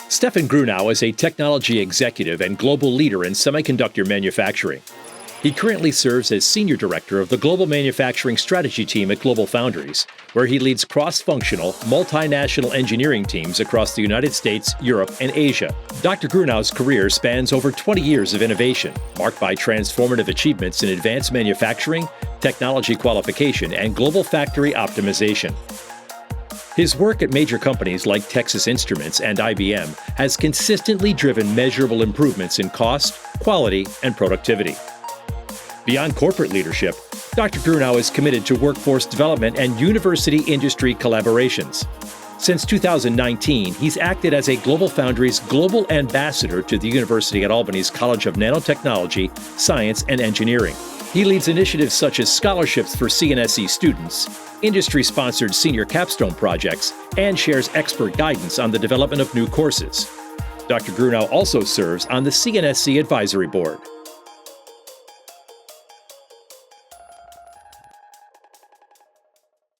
Stephan Grunow is a technology executive and global leader in semiconductor manufacturing. He currently serves as Senior Director of the Global Manufacturing Strategy Team at GlobalFoundries, where he leads cross-functional, multinational engineering teams across the United States, Europe, and Asia. Dr. Grunow's career spans over 20 years of innovation, marked by transformative achievements in advanced manufacturing, technology qualification, and global factory optimization. His work at major companies like Texas Instruments and IBM has consistently driven measurable improvements in cost, quality, and productivity. Beyond corporate leadership, Dr. Grunow is committed to workforce development and university-industry collaborations. Since 2019, he's acted as a GlobalFoundries Global Ambassador to the University at Albany's College of Nanotechnology, Science, and Engineering. He leads initiatives such as scholarships for CNSE students, industry-sponsored senior capstone projects, and shares expert guidance on the development of new courses. Dr. Grunow also serves on the CNSE Advisory Board.